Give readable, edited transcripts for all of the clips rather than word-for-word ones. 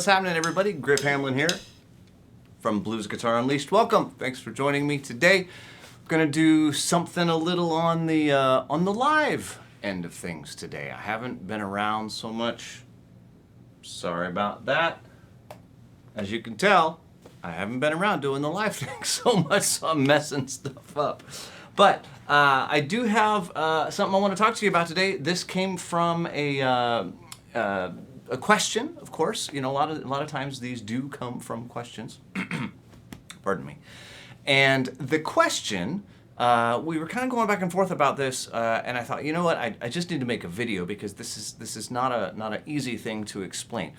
happening, everybody? Griff Hamlin here from Blues Guitar Unleashed. Welcome. Thanks for joining me today. I'm gonna do something a little on the live end of things today. I haven't been around so much. Sorry about that. As you can tell, I haven't been around doing the live thing so much, so I'm messing stuff up. But I do have something I want to talk to you about today. This came from a question, of course. You know, a lot of times these do come from questions. Pardon me. And the question, we were kind of going back and forth about this, and I thought, you know what, I just need to make a video because this is not an easy thing to explain.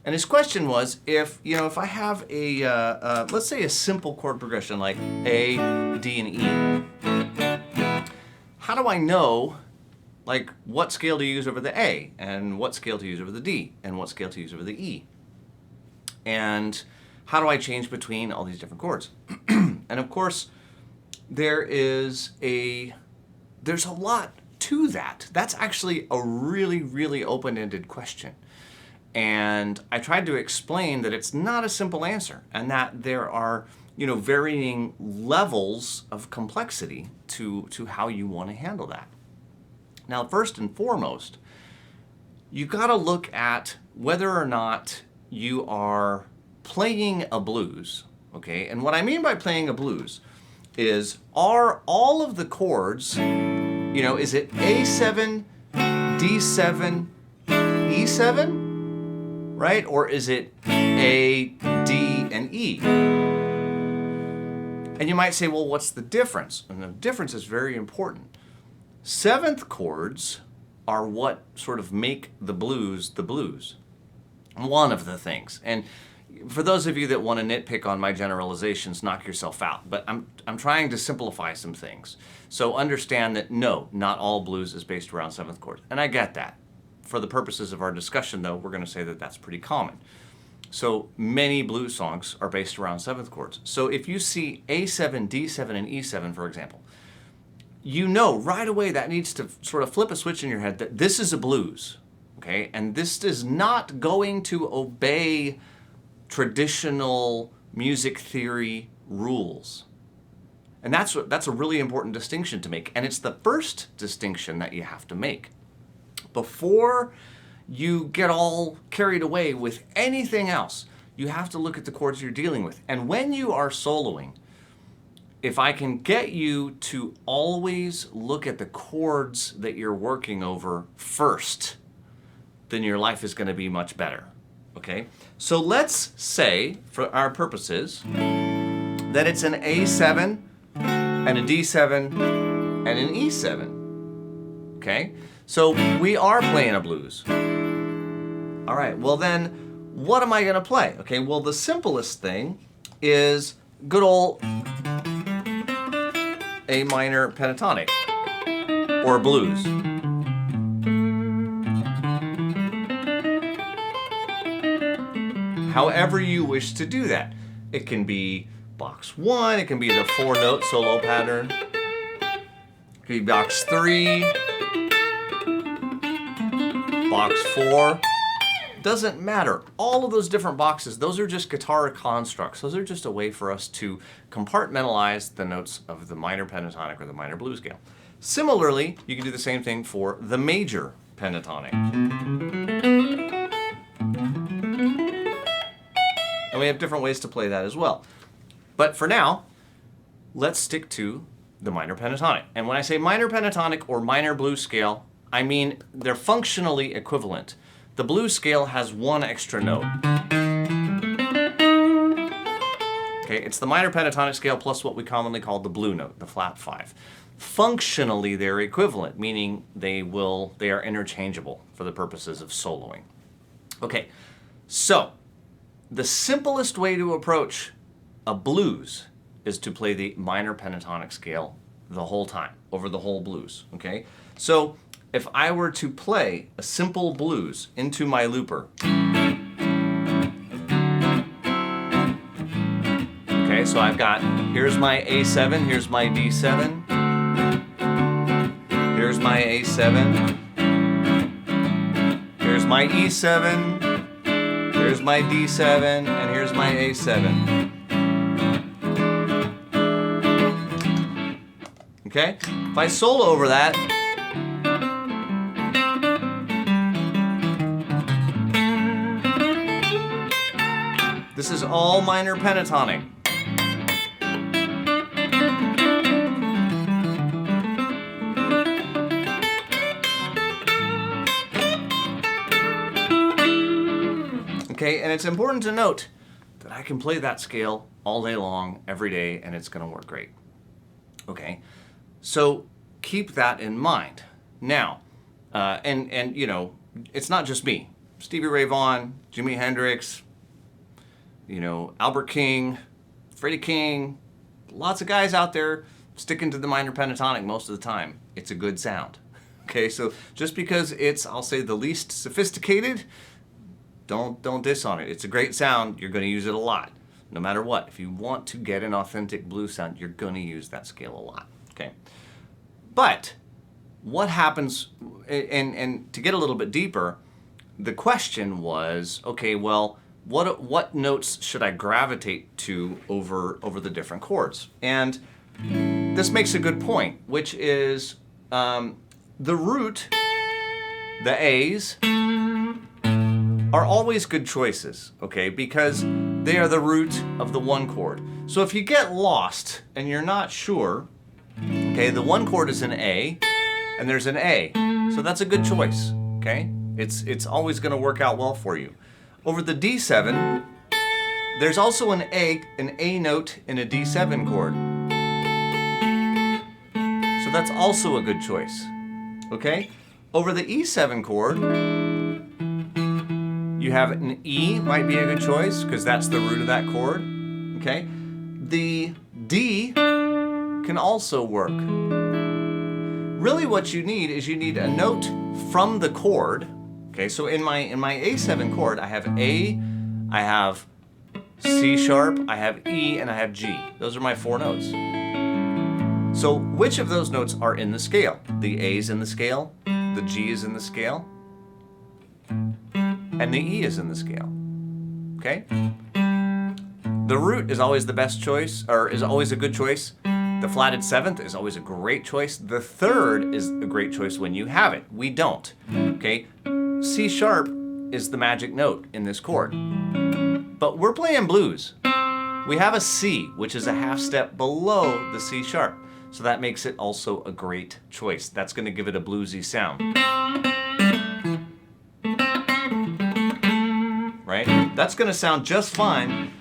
And his question was, if I have a let's say a simple chord progression like A, D, and E, how do I know like what scale to use over the A, and what scale to use over the D, and what scale to use over the E? And how do I change between all these different chords? And of course, there's a lot to that. That's actually a really, really open-ended question. And I tried to explain that it's not a simple answer, and that there are, varying levels of complexity to how you want to handle that. Now, first and foremost, you got to look at whether or not you are playing a blues, okay? And what I mean by playing a blues is, are all of the chords, is it A7, D7, E7, right? Or is it A, D, and E? And you might say, well, what's the difference? And the difference is very important. Seventh chords are what sort of make the blues. One of the things. And for those of you that want to nitpick on my generalizations, knock yourself out. But I'm trying to simplify some things. So understand that no, not all blues is based around seventh chords. And I get that. For the purposes of our discussion, though, we're going to say that that's pretty common. So many blues songs are based around seventh chords. So if you see A7, D7, and E7, for example, you know right away that needs to sort of flip a switch in your head that this is a blues, okay? And this is not going to obey traditional music theory rules. And that's a really important distinction to make. And it's the first distinction that you have to make. Before you get all carried away with anything else, you have to look at the chords you're dealing with. And when you are soloing, if I can get you to always look at the chords that you're working over first, then your life is going to be much better, okay? So let's say, for our purposes, that it's an A7 and a D7 and an E7, okay? So we are playing a blues. All right, well then, what am I going to play? Okay, well the simplest thing is good old A minor pentatonic, or blues. However you wish to do that. It can be box 1, it can be the 4-note solo pattern, it can be box 3, box 4, doesn't matter. All of those different boxes, those are just guitar constructs. Those are just a way for us to compartmentalize the notes of the minor pentatonic or the minor blues scale. Similarly, you can do the same thing for the major pentatonic. And we have different ways to play that as well. But for now, let's stick to the minor pentatonic. And when I say minor pentatonic or minor blues scale, I mean they're functionally equivalent. The blues scale has one extra note. Okay, it's the minor pentatonic scale plus what we commonly call the blue note, the flat 5. Functionally, they're equivalent, meaning they are interchangeable for the purposes of soloing. Okay, so the simplest way to approach a blues is to play the minor pentatonic scale the whole time, over the whole blues, okay? So if I were to play a simple blues into my looper, okay, so I've got, here's my A7, here's my D7, here's my A7, here's my E7, Here's my D7, and here's my A7. Okay? If I solo over that, this is all minor pentatonic. Okay, and it's important to note that I can play that scale all day long, every day, and it's gonna work great. Okay, so keep that in mind. Now, and you know, it's not just me. Stevie Ray Vaughan, Jimi Hendrix, you know, Albert King, Freddie King, lots of guys out there sticking to the minor pentatonic most of the time. It's a good sound. Okay, so just because it's, I'll say, the least sophisticated, don't diss on it. It's a great sound. You're going to use it a lot, no matter what. If you want to get an authentic blues sound, you're going to use that scale a lot. Okay, but what happens? And to get a little bit deeper, the question was, okay, well, what notes should I gravitate to over the different chords? And this makes a good point, which is the root, the A's, are always good choices, okay, because they are the root of the one chord. So if you get lost and you're not sure, okay, the one chord is an A, and there's an A, so that's a good choice, okay? It's always going to work out well for you. Over the D7, there's also an A note in a D7 chord. So that's also a good choice, okay? Over the E7 chord, you have an E, might be a good choice, because that's the root of that chord, okay? The D can also work. Really what you need is you need a note from the chord, okay? So in my A7 chord, I have A, I have C sharp, I have E, and I have G. Those are my 4 notes. So which of those notes are in the scale? The A's in the scale, the G is in the scale, and the E is in the scale, okay? The root is always the best choice, or is always a good choice. The flatted 7th is always a great choice. The 3rd is a great choice when you have it. We don't, okay? C sharp is the magic note in this chord. But we're playing blues. We have a C, which is a half step below the C sharp. So that makes it also a great choice. That's gonna give it a bluesy sound. Right? That's gonna sound just fine.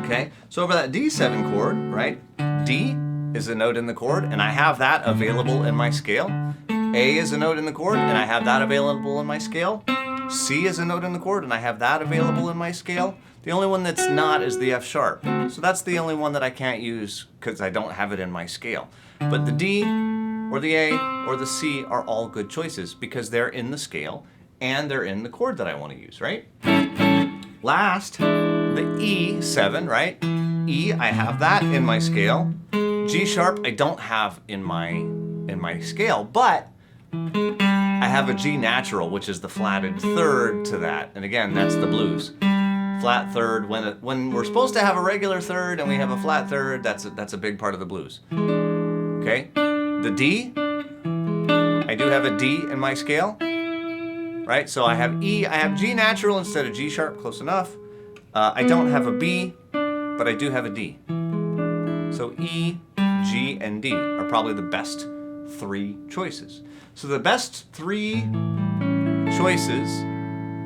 Okay, so over that D7 chord, right? D is a note in the chord, and I have that available in my scale. A is a note in the chord, and I have that available in my scale. C is a note in the chord, and I have that available in my scale. The only one that's not is the F sharp. So that's the only one that I can't use because I don't have it in my scale. But the D, or the A, or the C are all good choices because they're in the scale and they're in the chord that I want to use, right? Last, the E7, right? E, I have that in my scale. G sharp, I don't have in my scale, but I have a G natural, which is the flatted 3rd to that. And again, that's the blues. Flat 3rd, when we're supposed to have a regular 3rd and we have a flat 3rd, that's a big part of the blues. Okay? The D, I do have a D in my scale, right? So I have E, I have G natural instead of G sharp, close enough. I don't have a B, but I do have a D. So E, G, and D are probably the best 3 choices. So the best 3 choices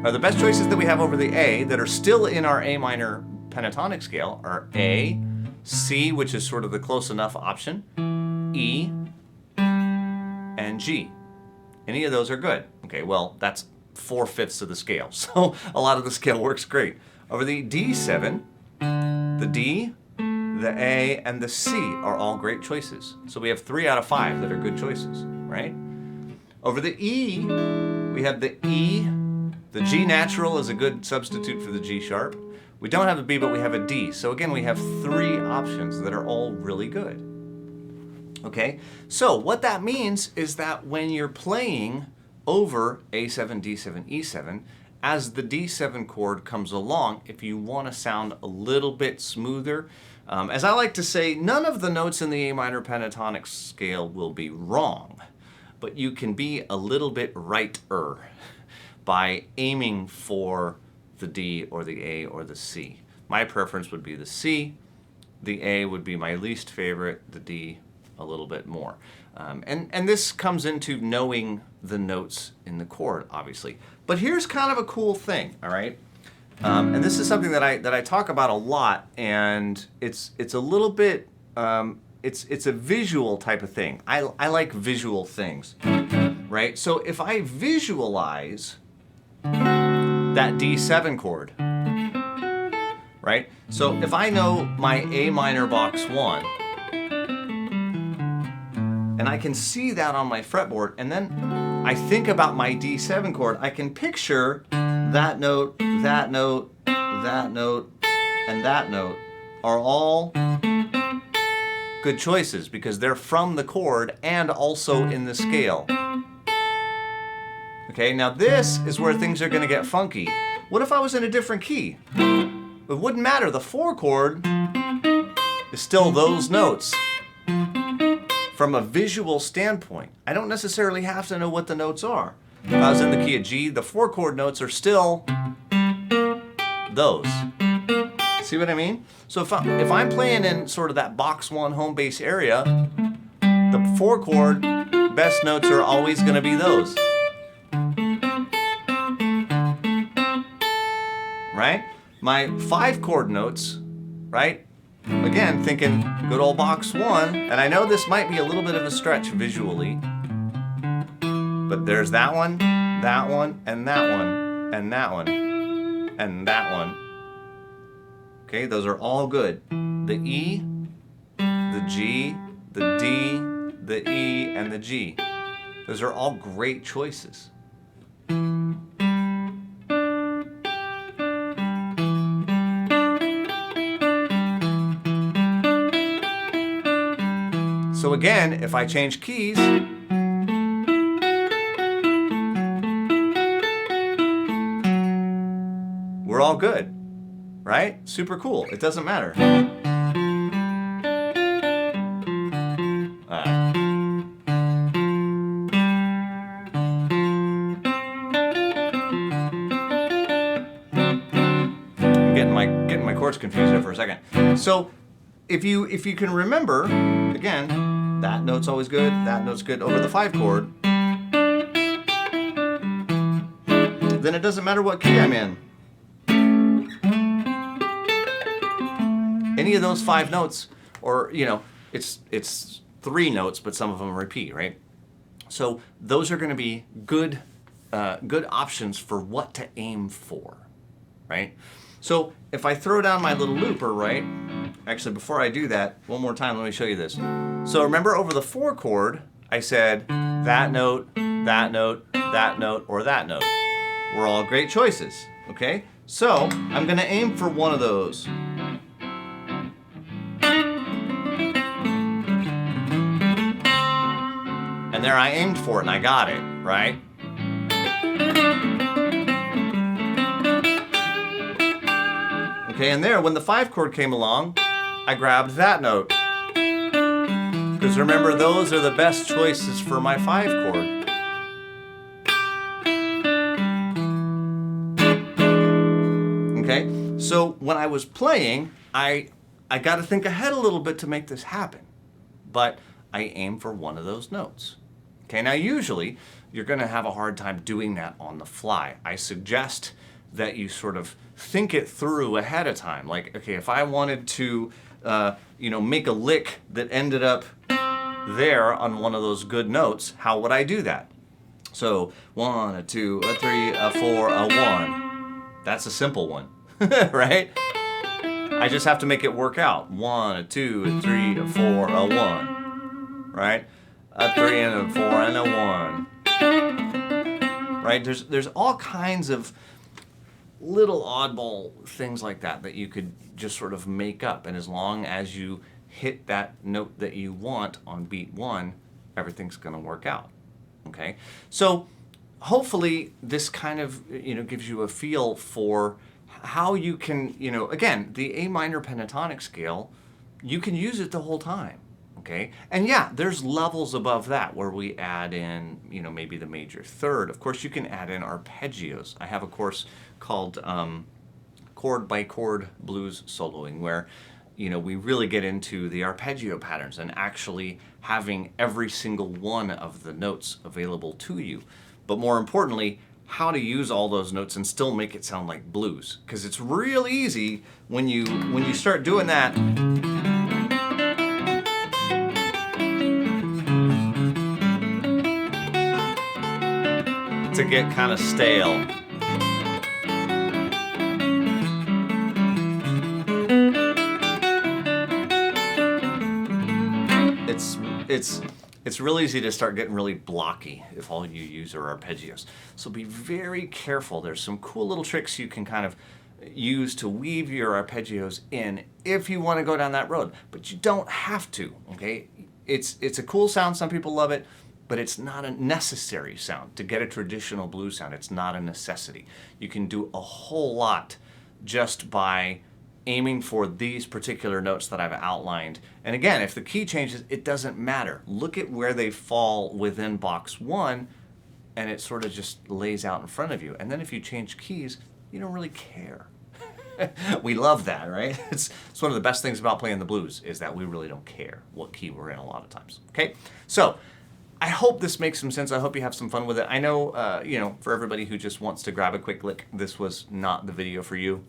are the best choices that we have over the A that are still in our A minor pentatonic scale are A, C, which is sort of the close enough option, E, and G. Any of those are good. Okay, well, that's 4/5 of the scale. So a lot of the scale works great. Over the D7, the D, the A, and the C are all great choices. So we have 3 out of 5 that are good choices, right? Over the E, we have the E. The G natural is a good substitute for the G sharp. We don't have a B, but we have a D. So again, we have 3 options that are all really good. Okay, so what that means is that when you're playing over A7, D7, E7, as the D7 chord comes along, if you want to sound a little bit smoother, as I like to say, none of the notes in the A minor pentatonic scale will be wrong, but you can be a little bit righter by aiming for the D or the A or the C. My preference would be the C, the A would be my least favorite, the D a little bit more. And this comes into knowing the notes in the chord, obviously. But here's kind of a cool thing, all right? And this is something that I talk about a lot, and it's a little bit, it's a visual type of thing. I like visual things, right? So if I visualize that D7 chord, right? So if I know my A minor box 1, and I can see that on my fretboard, and then I think about my D7 chord, I can picture that note, that note, that note, and that note are all good choices because they're from the chord and also in the scale. Okay, now this is where things are going to get funky. What if I was in a different key? It wouldn't matter. The 4 chord is still those notes. From a visual standpoint, I don't necessarily have to know what the notes are. If I was in the key of G, the 4 chord notes are still those. See what I mean? So if I'm playing in sort of that box 1 home base area, the 4 chord best notes are always going to be those. Right? My 5 chord notes, right? Again, thinking good old box 1, and I know this might be a little bit of a stretch visually, but there's that one, and that one, and that one, and that one. Okay, those are all good. The E, the G, the D, the E, and the G. Those are all great choices. So again, if I change keys, we're all good, right? Super cool. It doesn't matter. I'm getting my chords confused there for a second. So if you can remember, again, that note's always good, that note's good over the 5 chord, then it doesn't matter what key I'm in. Any of those 5 notes, or it's 3 notes, but some of them repeat, right? So those are going to be good options for what to aim for, right? So if I throw down my little looper, right? Actually, before I do that, one more time, let me show you this. So remember over the 4 chord, I said that note, that note, that note, or that note. We're all great choices, okay? So I'm going to aim for one of those. And there I aimed for it and I got it, right? Okay, and there, when the 5 chord came along, I grabbed that note. Because remember, those are the best choices for my 5 chord. Okay, so when I was playing, I got to think ahead a little bit to make this happen. But I aim for one of those notes. Okay, now usually you're going to have a hard time doing that on the fly. I suggest that you sort of think it through ahead of time. Like, okay, if I wanted to, make a lick that ended up there on one of those good notes, how would I do that? So 1, a 2, a 3, a 4, a 1. That's a simple one, right? I just have to make it work out. 1, a 2, a 3, a 4, a 1, right? A 3 and a 4 and a 1, right? There's all kinds of little oddball things like that that you could just sort of make up, and as long as you hit that note that you want on beat 1, everything's going to work out. Okay? So hopefully this kind of, gives you a feel for how you can, again, the A minor pentatonic scale, you can use it the whole time. Okay? And yeah, there's levels above that where we add in, maybe the major third. Of course, you can add in arpeggios. I have a course called Chord by Chord Blues Soloing, where we really get into the arpeggio patterns and actually having every single one of the notes available to you. But more importantly, how to use all those notes and still make it sound like blues. Because it's real easy when you start doing that to get kind of stale. It's real easy to start getting really blocky if all you use are arpeggios. So be very careful. There's some cool little tricks you can kind of use to weave your arpeggios in if you want to go down that road, but you don't have to, okay? It's a cool sound. Some people love it, but it's not a necessary sound. To get a traditional blues sound, it's not a necessity. You can do a whole lot just by aiming for these particular notes that I've outlined. And again, if the key changes, it doesn't matter. Look at where they fall within box 1, and it sort of just lays out in front of you. And then if you change keys, you don't really care. We love that, right? It's one of the best things about playing the blues is that we really don't care what key we're in a lot of times. Okay, so I hope this makes some sense. I hope you have some fun with it. I know, for everybody who just wants to grab a quick lick, this was not the video for you,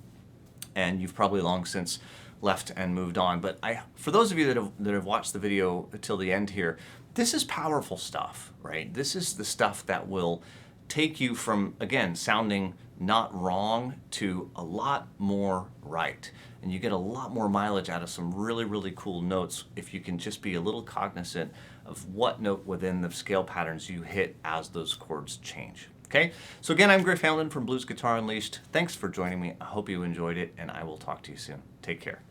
and you've probably long since left and moved on. But for those of you that have watched the video till the end here, this is powerful stuff, right? This is the stuff that will take you from, again, sounding not wrong to a lot more right. And you get a lot more mileage out of some really, really cool notes if you can just be a little cognizant of what note within the scale patterns you hit as those chords change. Okay, so again, I'm Griff Hamlin from Blues Guitar Unleashed. Thanks for joining me. I hope you enjoyed it, and I will talk to you soon. Take care.